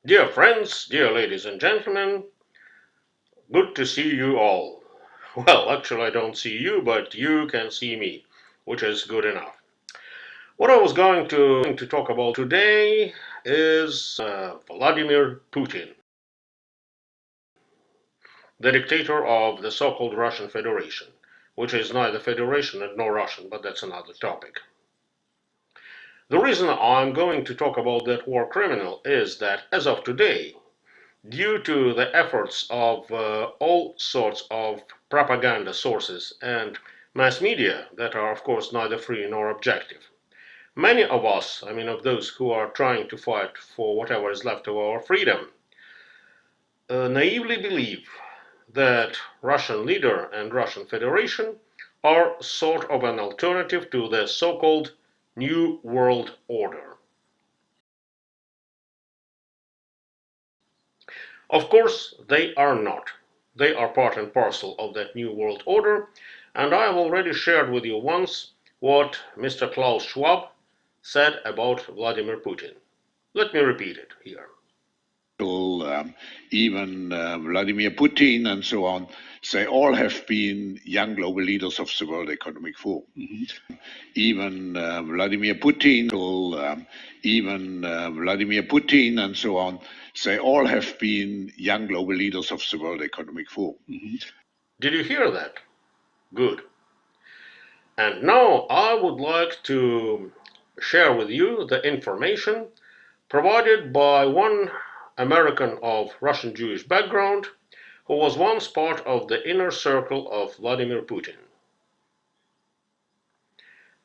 Dear friends, dear ladies and gentlemen, good to see you all. Well, actually, I don't see you, but you can see me, which is good enough. What I was going to talk about today is Vladimir Putin, the dictator of the so called Russian Federation, which is neither Federation nor Russian, but that's another topic. The reason I'm going to talk about that war criminal is that as of today, due to the efforts of all sorts of propaganda sources and mass media that are, of course, neither free nor objective, many of us, of those who are trying to fight for whatever is left of our freedom, naively believe that Russian leader and Russian Federation are sort of an alternative to the so-called New World Order. Of course, they are not. They are part and parcel of that New World Order, and I have already shared with you once what Mr. Klaus Schwab said about Vladimir Putin. Let me repeat it here. Even Vladimir Putin and so on, they all have been young global leaders of the World Economic Forum. Even Vladimir Putin, Vladimir Putin and so on, they all have been young global leaders of the World Economic Forum. Did you hear that? Good. And now I would like to share with you the information provided by one American of Russian Jewish background who was once part of the inner circle of Vladimir Putin.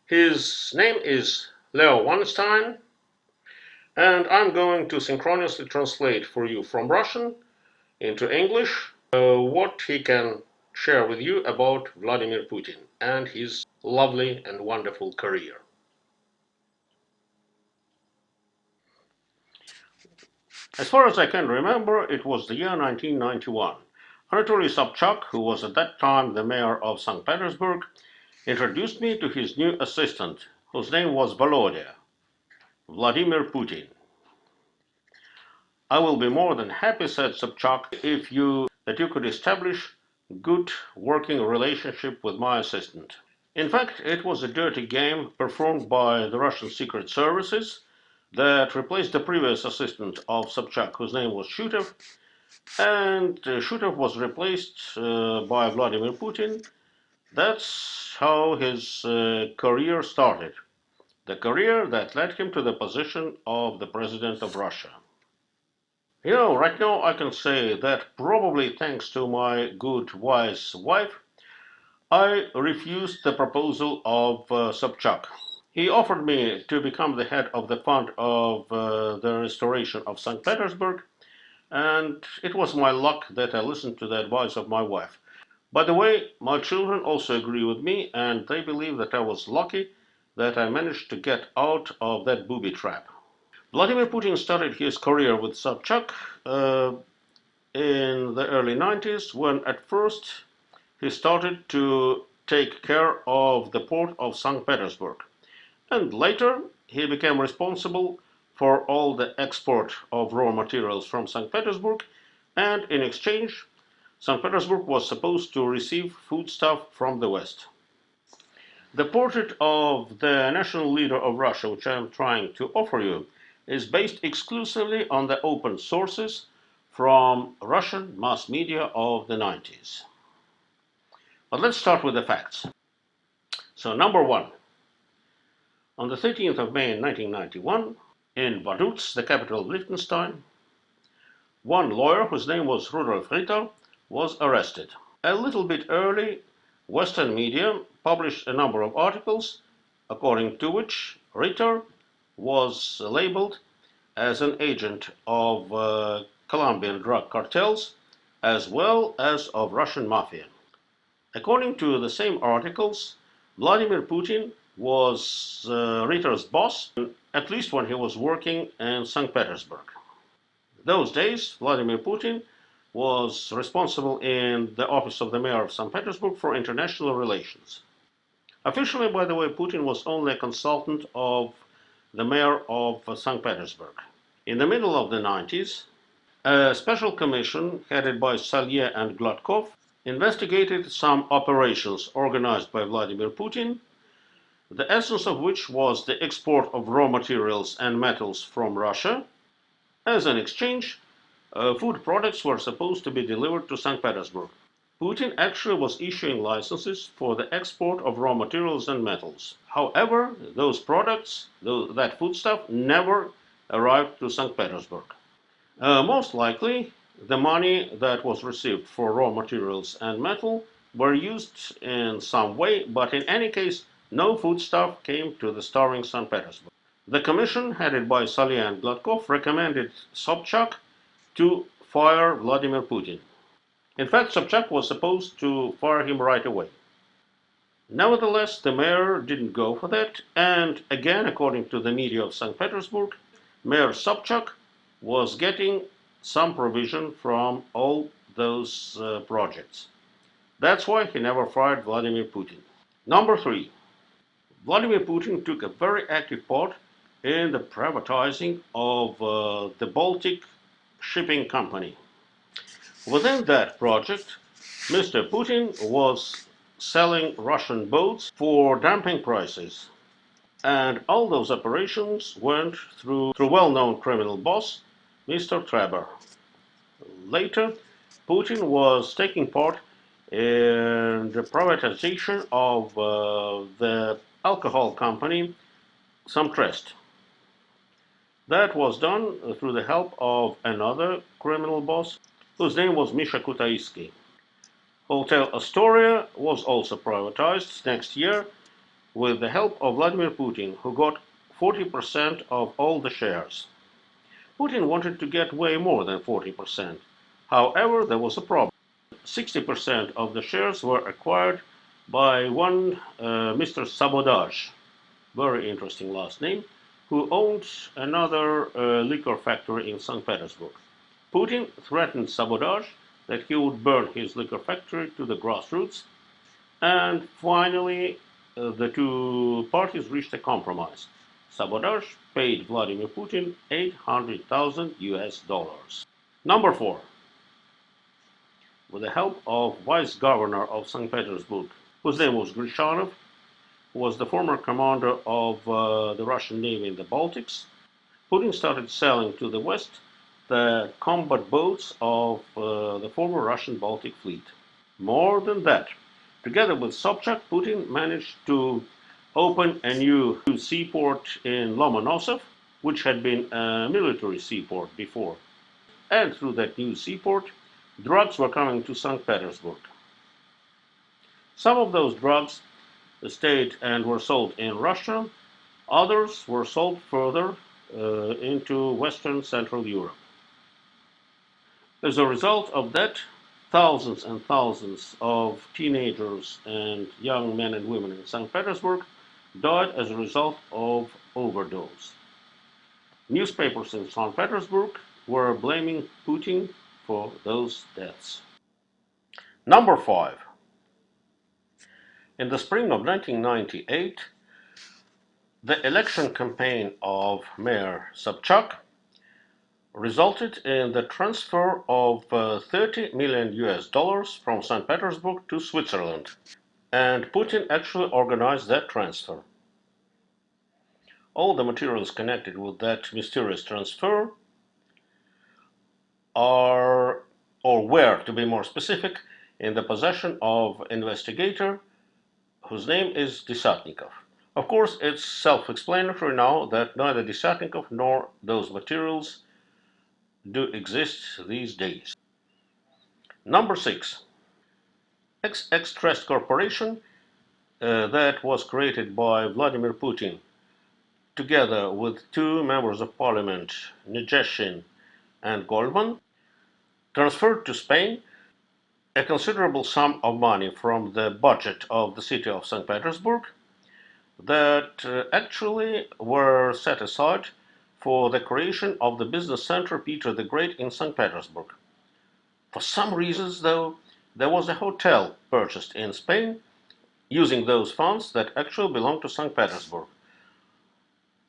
His name is Leon Weinstein, and I'm going to synchronously translate for you from Russian into English what he can share with you about Vladimir Putin and his lovely and wonderful career. As far as I can remember, it was the year 1991. Anatoly Sobchak, who was at that time the mayor of St. Petersburg, introduced me to his new assistant, whose name was Volodya, Vladimir Putin. I will be more than happy, said Sobchak, that you could establish good working relationship with my assistant. In fact, it was a dirty game performed by the Russian secret services that replaced the previous assistant of Sobchak, whose name was Shutev, and Shutev was replaced by Vladimir Putin. That's how his career started, the career that led him to the position of the President of Russia. Right now I can say that probably thanks to my good, wise wife, I refused the proposal of Sobchak. He offered me to become the head of the fund of the restoration of St. Petersburg, and it was my luck that I listened to the advice of my wife. By the way, my children also agree with me, and they believe that I was lucky that I managed to get out of that booby trap. Vladimir Putin started his career with Sobchak in the early 90s, when at first he started to take care of the port of St. Petersburg. And later he became responsible for all the export of raw materials from St. Petersburg, and in exchange, St. Petersburg was supposed to receive foodstuff from the West. The portrait of the national leader of Russia, which I am trying to offer you, is based exclusively on the open sources from Russian mass media of the 90s. But let's start with the facts. So, number one, on the 13th of May 1991, in Vaduz, the capital of Liechtenstein, one lawyer, whose name was Rudolf Ritter, was arrested. A little bit early, Western media published a number of articles according to which Ritter was labeled as an agent of Colombian drug cartels as well as of Russian mafia. According to the same articles, Vladimir Putin was Ritter's boss, at least when he was working in St. Petersburg. Those days, Vladimir Putin was responsible in the office of the mayor of St. Petersburg for international relations. Officially, by the way, Putin was only a consultant of the mayor of St. Petersburg. In the middle of the 90s, a special commission headed by Salye and Gladkov investigated some operations organized by Vladimir Putin, the essence of which was the export of raw materials and metals from Russia. As an exchange, food products were supposed to be delivered to St. Petersburg. Putin actually was issuing licenses for the export of raw materials and metals. However, those products, that foodstuff, never arrived to St. Petersburg. Most likely, the money that was received for raw materials and metal were used in some way, but in any case, no foodstuff came to the starving St. Petersburg. The commission, headed by Salye and Gladkov, recommended Sobchak to fire Vladimir Putin. In fact, Sobchak was supposed to fire him right away. Nevertheless, the mayor didn't go for that, and again, according to the media of St. Petersburg, Mayor Sobchak was getting some provision from all those projects. That's why he never fired Vladimir Putin. Number 3. Vladimir Putin took a very active part in the privatizing of the Baltic Shipping Company. Within that project, Mr. Putin was selling Russian boats for dumping prices. And all those operations went through well-known criminal boss, Mr. Treber. Later, Putin was taking part in the privatization of the alcohol company Samtrest. That was done through the help of another criminal boss, whose name was Misha Kutaisky. Hotel Astoria was also privatized next year with the help of Vladimir Putin, who got 40% of all the shares. Putin wanted to get way more than 40%. However, there was a problem. 60% of the shares were acquired by one Mr. Sabotage, very interesting last name, who owned another liquor factory in St. Petersburg. Putin threatened Sabotage that he would burn his liquor factory to the grassroots, and finally the two parties reached a compromise. Sabotage paid Vladimir Putin 800,000 US dollars. Number 4. With the help of vice governor of St. Petersburg, whose name was Grishanov, who was the former commander of the Russian Navy in the Baltics, Putin started selling to the West the combat boats of the former Russian Baltic fleet. More than that, together with Sobchak, Putin managed to open a new seaport in Lomonosov, which had been a military seaport before. And through that new seaport, drugs were coming to St. Petersburg. Some of those drugs stayed and were sold in Russia, others were sold further into Western Central Europe. As a result of that, thousands and thousands of teenagers and young men and women in St. Petersburg died as a result of overdose. Newspapers in St. Petersburg were blaming Putin for those deaths. Number 5. In the spring of 1998, the election campaign of Mayor Sobchak resulted in the transfer of 30 million US dollars from St. Petersburg to Switzerland. And Putin actually organized that transfer. All the materials connected with that mysterious transfer are, or were, to be more specific, in the possession of an investigator whose name is Desatnikov. Of course, it's self-explanatory now that neither Desatnikov nor those materials do exist these days. Number 6. Excerpts Corporation that was created by Vladimir Putin together with two members of parliament, Nejeshin and Goldman, transferred to Spain a considerable sum of money from the budget of the city of St. Petersburg that actually were set aside for the creation of the business center Peter the Great in St. Petersburg. For some reasons, though, there was a hotel purchased in Spain using those funds that actually belonged to St. Petersburg.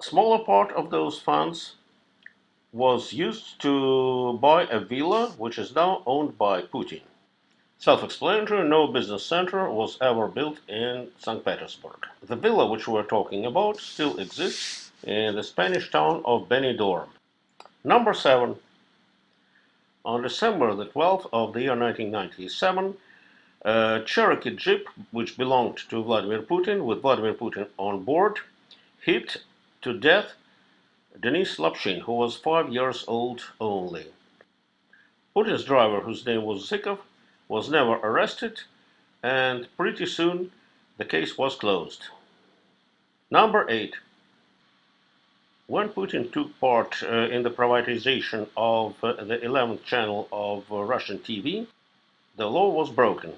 A smaller part of those funds was used to buy a villa which is now owned by Putin. Self-explanatory, no business center was ever built in St. Petersburg. The villa which we're talking about still exists in the Spanish town of Benidorm. Number 7. On December the 12th of the year 1997, a Cherokee Jeep, which belonged to Vladimir Putin, with Vladimir Putin on board, hit to death Denis Lapshin, who was 5 years old only. Putin's driver, whose name was Zykov, was never arrested, and pretty soon the case was closed. Number 8. When Putin took part in the privatization of the 11th channel of Russian TV, the law was broken.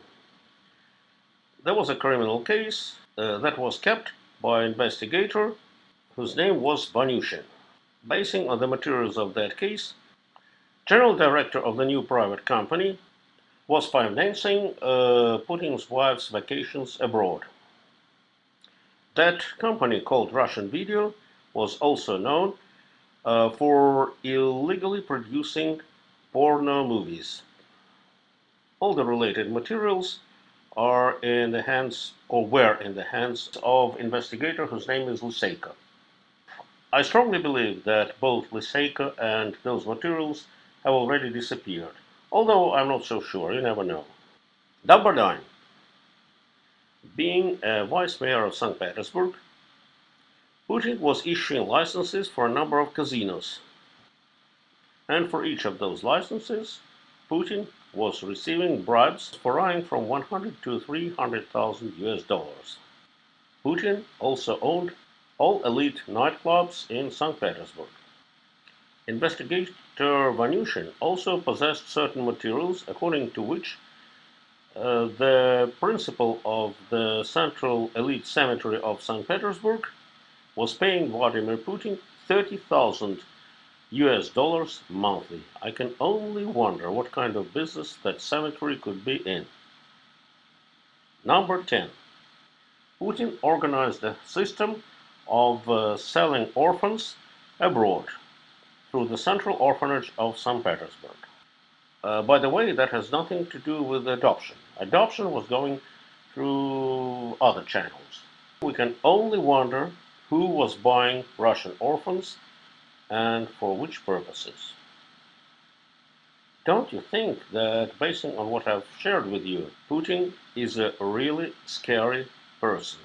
There was a criminal case that was kept by an investigator whose name was Vanushin. Basing on the materials of that case, general director of the new private company was financing Putin's wife's vacations abroad. That company, called Russian Video, was also known for illegally producing porno movies. All the related materials are in the hands, or were in the hands, of an investigator whose name is Lyseiko. I strongly believe that both Lyseiko and those materials have already disappeared, although I'm not so sure, you never know. Number 9. Being a vice mayor of St. Petersburg, Putin was issuing licenses for a number of casinos, and for each of those licenses, Putin was receiving bribes varying from 100 to 300,000 US dollars. Putin also owned all elite nightclubs in St. Petersburg. Investigator Vanushin also possessed certain materials according to which the principal of the Central Elite Cemetery of St. Petersburg was paying Vladimir Putin 30,000 US dollars monthly. I can only wonder what kind of business that cemetery could be in. Number 10. Putin organized a system of selling orphans abroad through the Central Orphanage of St. Petersburg. By the way, that has nothing to do with adoption. Adoption was going through other channels. We can only wonder who was buying Russian orphans and for which purposes. Don't you think that, basing on what I've shared with you, Putin is a really scary person?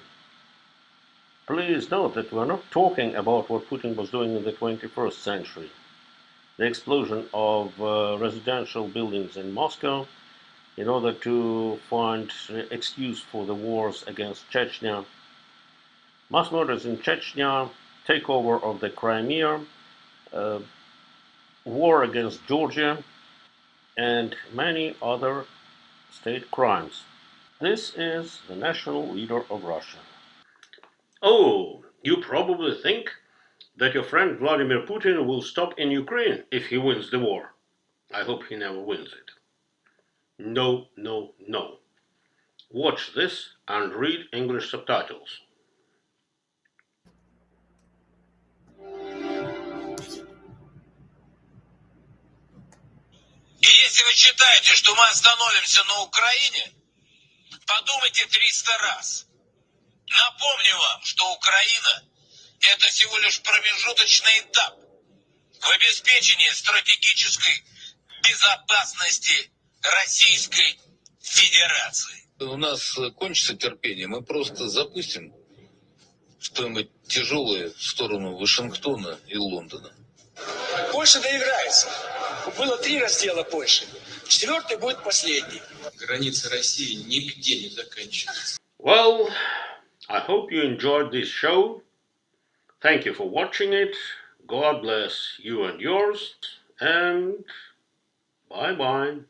Please note that we're not talking about what Putin was doing in the 21st century. The explosion of residential buildings in Moscow in order to find excuse for the wars against Chechnya, mass murders in Chechnya, takeover of the Crimea, uh, war against Georgia, and many other state crimes. This is the national leader of Russia. Oh, you probably think that your friend Vladimir Putin will stop in Ukraine if he wins the war. I hope he never wins it. No, no, no. Watch this and read English subtitles. Если вы считаете, что мы остановимся на Украине, подумайте 300 раз. Напомню вам, что Украина – это всего лишь промежуточный этап в обеспечении стратегической безопасности Российской Федерации. У нас кончится терпение, мы просто запустим что-нибудь тяжелое в сторону Вашингтона и Лондона. Польша доиграется. Было 3 раздела Польши. 4-й будет последний. Граница России нигде не заканчивается. Well, I hope you enjoyed this show. Thank you for watching it. God bless you and yours. And bye-bye.